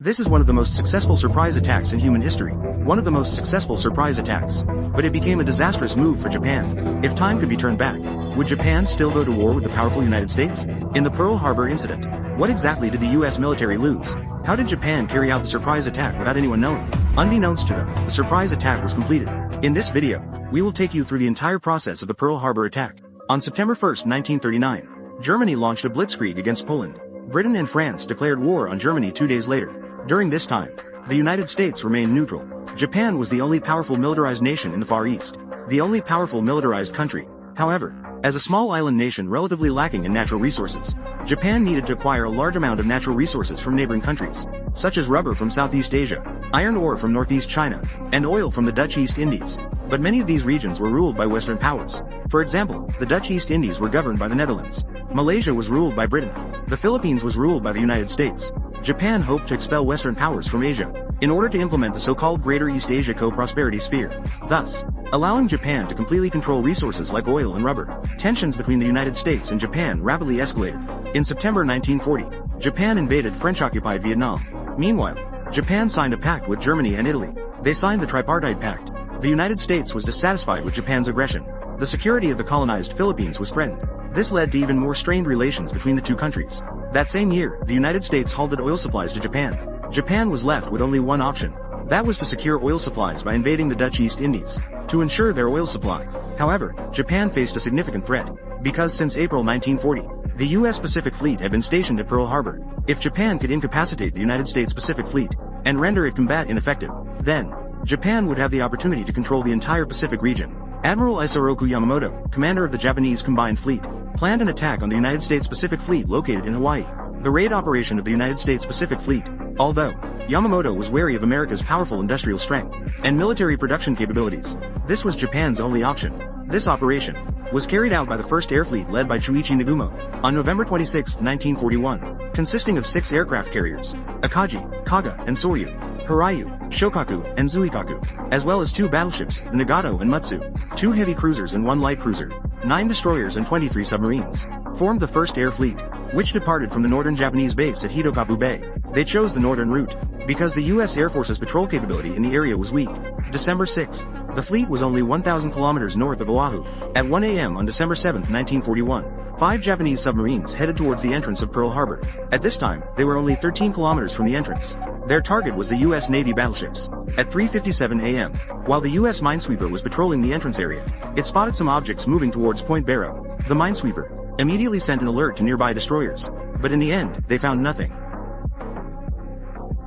This is one of the most successful surprise attacks in human history, one of the most successful surprise attacks. But it became a disastrous move for Japan. If time could be turned back, would Japan still go to war with the powerful United States? In the Pearl Harbor incident, what exactly did the US military lose? How did Japan carry out the surprise attack without anyone knowing? Unbeknownst to them, the surprise attack was completed. In this video, we will take you through the entire process of the Pearl Harbor attack. On September 1, 1939, Germany launched a blitzkrieg against Poland. Britain and France declared war on Germany 2 days later. During this time, the United States remained neutral. Japan was the only powerful militarized nation in the Far East, the only powerful militarized country. However, as a small island nation relatively lacking in natural resources, Japan needed to acquire a large amount of natural resources from neighboring countries, such as rubber from Southeast Asia, iron ore from Northeast China, and oil from the Dutch East Indies. But many of these regions were ruled by Western powers. For example, the Dutch East Indies were governed by the Netherlands. Malaysia was ruled by Britain. The Philippines was ruled by the United States. Japan hoped to expel Western powers from Asia, in order to implement the so-called Greater East Asia Co-Prosperity Sphere, thus allowing Japan to completely control resources like oil and rubber. Tensions between the United States and Japan rapidly escalated. In September 1940, Japan invaded French-occupied Vietnam. Meanwhile, Japan signed a pact with Germany and Italy. They signed the Tripartite Pact. The United States was dissatisfied with Japan's aggression. The security of the colonized Philippines was threatened. This led to even more strained relations between the two countries. That same year, the United States halted oil supplies to Japan. Japan was left with only one option. That was to secure oil supplies by invading the Dutch East Indies, to ensure their oil supply. However, Japan faced a significant threat, because since April 1940, the U.S. Pacific Fleet had been stationed at Pearl Harbor. If Japan could incapacitate the United States Pacific Fleet, and render its combat ineffective, then Japan would have the opportunity to control the entire Pacific region. Admiral Isoroku Yamamoto, commander of the Japanese Combined Fleet, planned an attack on the United States Pacific Fleet located in Hawaii. The raid operation of the United States Pacific Fleet, although Yamamoto was wary of America's powerful industrial strength and military production capabilities, this was Japan's only option. This operation was carried out by the 1st Air Fleet led by Chuichi Nagumo on November 26, 1941, consisting of 6 aircraft carriers, Akagi, Kaga, and Soryu, Hiryu, Shokaku, and Zuikaku, as well as 2 battleships, the Nagato and Mutsu, 2 heavy cruisers and 1 light cruiser, 9 destroyers and 23 submarines, formed the 1st Air Fleet, which departed from the northern Japanese base at Hitokapu Bay. They chose the northern route, because the U.S. Air Force's patrol capability in the area was weak. December 6, the fleet was only 1,000 kilometers north of Oahu. At 1 a.m. on December 7, 1941, 5 Japanese submarines headed towards the entrance of Pearl Harbor. At this time, they were only 13 kilometers from the entrance. Their target was the U.S. Navy battleships. At 3:57 a.m., while the U.S. minesweeper was patrolling the entrance area, it spotted some objects moving towards Point Barrow. The minesweeper immediately sent an alert to nearby destroyers, but in the end, they found nothing.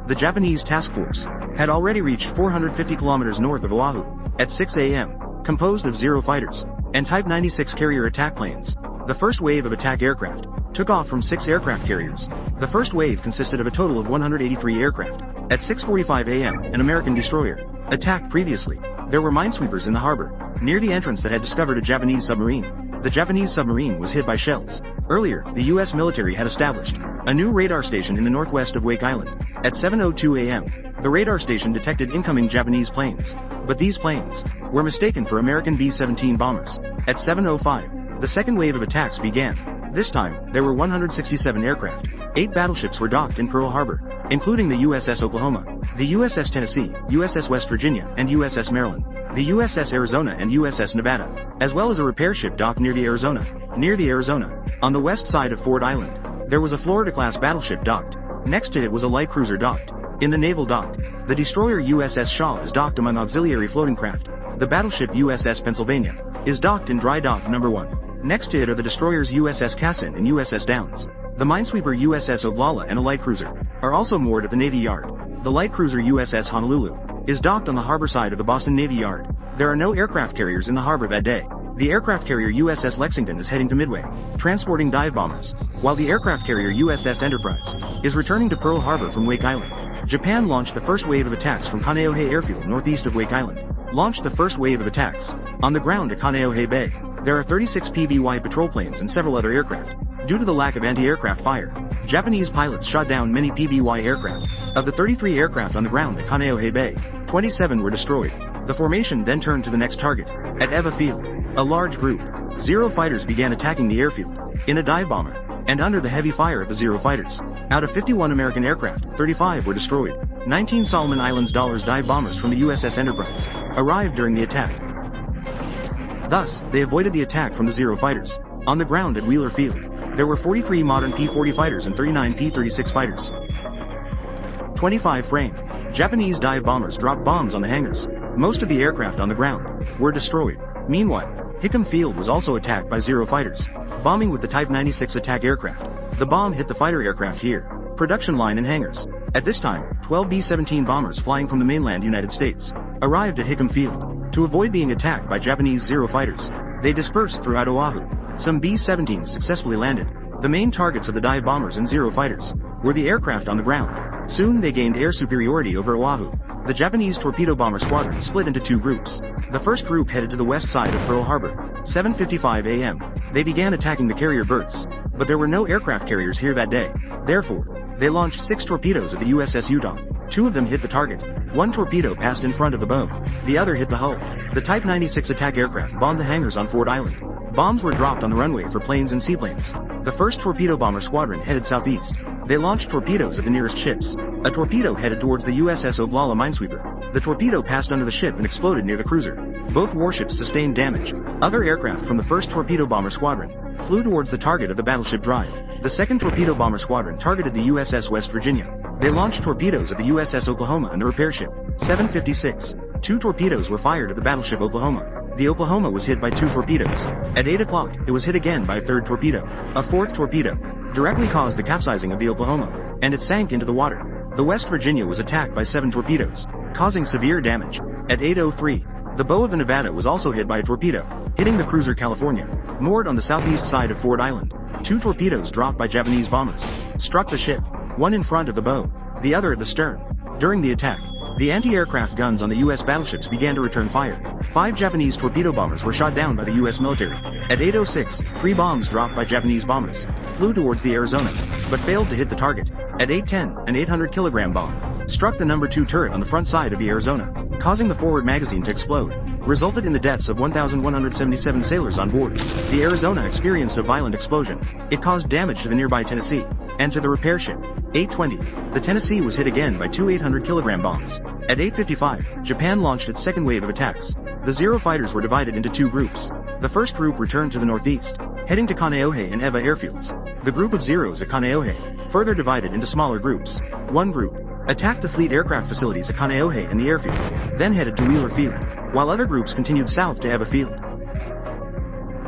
The Japanese task force had already reached 450 kilometers north of Oahu. At 6 a.m., composed of Zero fighters and Type 96 carrier attack planes, the first wave of attack aircraft took off from 6 aircraft carriers. The first wave consisted of a total of 183 aircraft. At 6:45 a.m., an American destroyer attacked previously. There were minesweepers in the harbor, near the entrance that had discovered a Japanese submarine. The Japanese submarine was hit by shells. Earlier, the U.S. military had established a new radar station in the northwest of Wake Island. At 7:02 a.m., the radar station detected incoming Japanese planes, but these planes were mistaken for American B-17 bombers. At 7:05, the second wave of attacks began. This time, there were 167 aircraft. 8 battleships were docked in Pearl Harbor, including the USS Oklahoma, the USS Tennessee, USS West Virginia, and USS Maryland, the USS Arizona and USS Nevada, as well as a repair ship docked near the Arizona. On the west side of Ford Island, there was a Florida-class battleship docked. Next to it was a light cruiser docked. In the naval dock, the destroyer USS Shaw is docked among auxiliary floating craft. The battleship USS Pennsylvania is docked in dry dock number 1. Next to it are the destroyers USS Cassin and USS Downs. The minesweeper USS Oglala and a light cruiser are also moored at the Navy Yard. The light cruiser USS Honolulu is docked on the harbor side of the Boston Navy Yard. There are no aircraft carriers in the harbor that day. The aircraft carrier USS Lexington is heading to Midway, transporting dive bombers, while the aircraft carrier USS Enterprise is returning to Pearl Harbor from Wake Island. Japan launched the first wave of attacks from Kaneohe Airfield northeast of Wake Island. Launched the first wave of attacks on the ground at Kaneohe Bay. There are 36 PBY patrol planes and several other aircraft. Due to the lack of anti-aircraft fire, Japanese pilots shot down many PBY aircraft. Of the 33 aircraft on the ground at Kaneohe Bay, 27 were destroyed. The formation then turned to the next target. At Eva Field, a large group, Zero fighters began attacking the airfield, in a dive bomber, and under the heavy fire of the Zero fighters. Out of 51 American aircraft, 35 were destroyed. 19 Solomon Islands dive bombers from the USS Enterprise arrived during the attack. Thus, they avoided the attack from the Zero fighters. On the ground at Wheeler Field, there were 43 modern P-40 fighters and 39 P-36 fighters. 25 framed Japanese dive bombers dropped bombs on the hangars. Most of the aircraft on the ground were destroyed. Meanwhile, Hickam Field was also attacked by Zero fighters, bombing with the Type 96 attack aircraft. The bomb hit the fighter aircraft here, production line and hangars. At this time, 12 B-17 bombers flying from the mainland United States arrived at Hickam Field. To avoid being attacked by Japanese Zero fighters, they dispersed throughout Oahu. Some B-17s successfully landed. The main targets of the dive bombers and Zero fighters were the aircraft on the ground. Soon they gained air superiority over Oahu. The Japanese torpedo bomber squadron split into two groups. The first group headed to the west side of Pearl Harbor. 7:55 a.m. They began attacking the carrier berths, but there were no aircraft carriers here that day. Therefore, they launched 6 torpedoes at the USS Utah. 2 of them hit the target. 1 torpedo passed in front of the bow. The other hit the hull. The Type 96 attack aircraft bombed the hangars on Ford Island. Bombs were dropped on the runway for planes and seaplanes. The first torpedo bomber squadron headed southeast. They launched torpedoes at the nearest ships. A torpedo headed towards the USS Oglala minesweeper. The torpedo passed under the ship and exploded near the cruiser. Both warships sustained damage. Other aircraft from the first torpedo bomber squadron flew towards the target of the battleship Drive. The second torpedo bomber squadron targeted the USS West Virginia. They launched torpedoes at the USS Oklahoma and the repair ship. 7:56. 2 torpedoes were fired at the battleship Oklahoma. The Oklahoma was hit by 2 torpedoes. At 8 o'clock, it was hit again by a 3rd torpedo. A 4th torpedo directly caused the capsizing of the Oklahoma, and it sank into the water. The West Virginia was attacked by 7 torpedoes, causing severe damage. At 8:03, the bow of the Nevada was also hit by a torpedo, hitting the cruiser California, moored on the southeast side of Ford Island. 2 torpedoes dropped by Japanese bombers struck the ship, one in front of the bow, the other at the stern. During the attack, the anti-aircraft guns on the U.S. battleships began to return fire. 5 Japanese torpedo bombers were shot down by the U.S. military. At 8:06, 3 bombs dropped by Japanese bombers flew towards the Arizona, but failed to hit the target. At 8:10, an 800-kilogram bomb struck the number 2 turret on the front side of the Arizona, causing the forward magazine to explode, resulted in the deaths of 1,177 sailors on board. The Arizona experienced a violent explosion. It caused damage to the nearby Tennessee and to the repair ship. 8:20, the Tennessee was hit again by 2 800-kilogram bombs. At 8:55, Japan launched its second wave of attacks. The Zero fighters were divided into 2 groups. The first group returned to the northeast, heading to Kaneohe and Eva airfields. The group of Zeros at Kaneohe further divided into smaller groups. One group attacked the fleet aircraft facilities at Kaneohe and the airfield, then headed to Wheeler Field, while other groups continued south to Eva Field.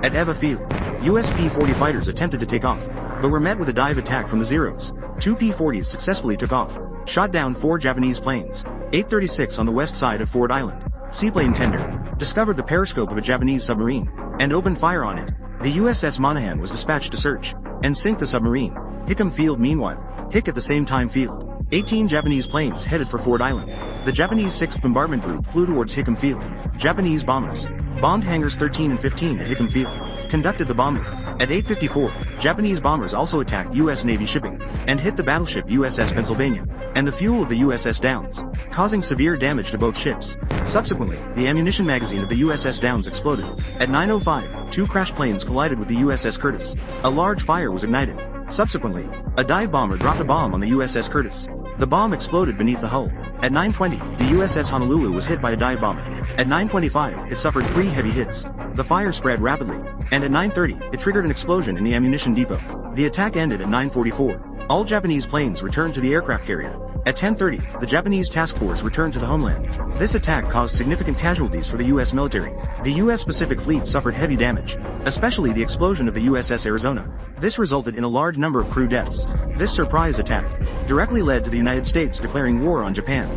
At Eva Field, US P-40 fighters attempted to take off, but were met with a dive attack from the Zeros. 2 P-40s successfully took off, shot down 4 Japanese planes. 8:36 on the west side of Ford Island, seaplane tender discovered the periscope of a Japanese submarine and opened fire on it. The USS Monahan was dispatched to search and sink the submarine. Hickam Field meanwhile, hit at the same time field. 18 Japanese planes headed for Ford Island. The Japanese 6th Bombardment Group flew towards Hickam Field. Japanese bombers bombed hangars 13 and 15 at Hickam Field, conducted the bombing. At 8:54, Japanese bombers also attacked U.S. Navy shipping and hit the battleship USS Pennsylvania and the fuel of the USS Downs, causing severe damage to both ships. Subsequently, the ammunition magazine of the USS Downs exploded. At 9:05, 2 crash planes collided with the USS Curtis. A large fire was ignited. Subsequently, a dive bomber dropped a bomb on the USS Curtis. The bomb exploded beneath the hull. At 9:20, the USS Honolulu was hit by a dive bomber. At 9:25, it suffered 3 heavy hits. The fire spread rapidly, and at 9:30, it triggered an explosion in the ammunition depot. The attack ended at 9:44. All Japanese planes returned to the aircraft carrier. At 10:30, the Japanese task force returned to the homeland. This attack caused significant casualties for the U.S. military. The U.S. Pacific Fleet suffered heavy damage, especially the explosion of the USS Arizona. This resulted in a large number of crew deaths. This surprise attack directly led to the United States declaring war on Japan.